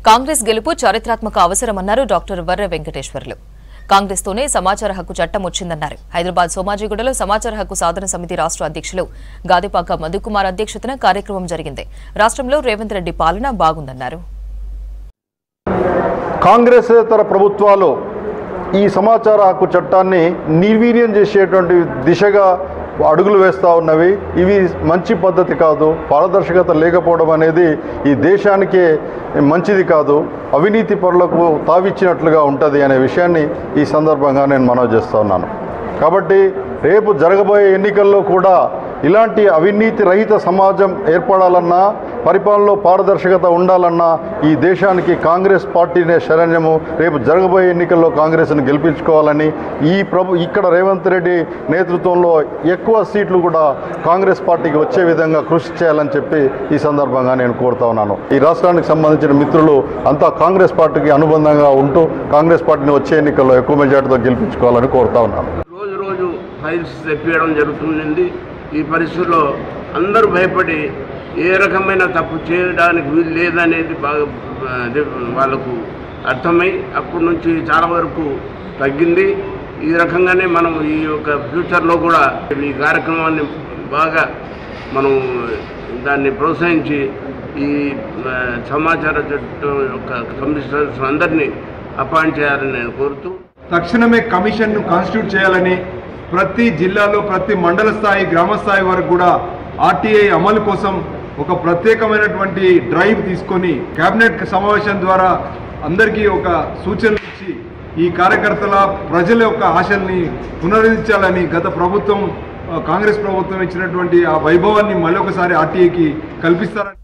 కాంగ్రెస్ గెలుపు చారిత్రాత్మక అవసరమన్నారు డాక్టర్ వర్ర వెంకటేశ్వర్లు. కాంగ్రెస్ తోనే సమాచార హక్కు చట్టం వచ్చిందన్నారు. హైదరాబాద్ సోమాజిగూడలో సమాచార హక్కు సాధన సమితి రాష్ట్ర అధ్యక్షులు గాదిపాక మధుకుమార్ అధ్యక్షతన కార్యక్రమం జరిగింది. రాష్ట్రంలో రేవంత్ రెడ్డి పాలన బాగుందన్నారు. కాంగ్రెసేతర ప్రభుత్వాలు ఈ సమాచార హక్కు చట్టాన్ని నిర్వీర్యం చేసేటువంటి దిశగా అడుగులు వేస్తూ ఉన్నవి. ఇవి మంచి పద్ధతి కాదు. పారదర్శకత లేకపోవడం అనేది ఈ దేశానికే మంచిది కాదు. అవినీతి పరులకు తావిచ్చినట్లుగా ఉంటుంది అనే విషయాన్ని ఈ సందర్భంగా నేను మనవి చేస్తూ ఉన్నాను. కాబట్టి రేపు జరగబోయే ఎన్నికల్లో కూడా ఇలాంటి అవినీతి రహిత సమాజం ఏర్పడాలన్నా, పరిపాలనలో పారదర్శకత ఉండాలన్నా ఈ దేశానికి కాంగ్రెస్ పార్టీనే శరణ్యము. రేపు జరగబోయే ఎన్నికల్లో కాంగ్రెస్ను గెలిపించుకోవాలని ఇక్కడ రేవంత్ రెడ్డి నేతృత్వంలో ఎక్కువ సీట్లు కూడా కాంగ్రెస్ పార్టీకి వచ్చే విధంగా కృషి చేయాలని చెప్పి ఈ సందర్భంగా నేను కోరుతా ఉన్నాను. ఈ రాష్ట్రానికి సంబంధించిన మిత్రులు అంతా కాంగ్రెస్ పార్టీకి అనుబంధంగా ఉంటూ కాంగ్రెస్ పార్టీని వచ్చే ఎన్నికల్లో ఎక్కువ మెజార్టీతో గెలిపించుకోవాలని కోరుతా ఉన్నాను. రోజు ఫైల్స్ తెప్పియడం జరుగుతుంది. ఈ పరిస్థితుల్లో అందరూ భయపడి ఏ రకమైన తప్పు చేయడానికి వీలు లేదనేది బాగా వాళ్ళకు అర్థమై అప్పటి నుంచి చాలా వరకు తగ్గింది. ఈ రకంగానే మనం ఈ యొక్క ఫ్యూచర్లో కూడా ఈ కార్యక్రమాన్ని బాగా మనం దాన్ని ప్రోత్సహించి ఈ సమాచార చట్టం యొక్క కమిషనర్స్ అందరినీ అపాయింట్ చేయాలని నేను కోరుతూ తక్షణమే కమిషన్ను కాన్స్టిట్యూట్ చేయాలని ప్రతి జిల్లాలో ప్రతి మండల స్థాయి గ్రామ స్థాయి వరకు కూడా ఆర్టీఐ అమలు కోసం ఒక ప్రత్యేకమైనటువంటి డ్రైవ్ తీసుకొని కేబినెట్ సమావేశం ద్వారా అందరికీ ఒక సూచనలు ఇచ్చి ఈ కార్యకర్తల ప్రజల యొక్క ఆశల్ని పునరుద్ధరించాలని గత ప్రభుత్వం కాంగ్రెస్ ప్రభుత్వం ఇచ్చినటువంటి ఆ వైభవాన్ని మళ్ళొకసారి ఆర్టీఐకి కల్పిస్తారని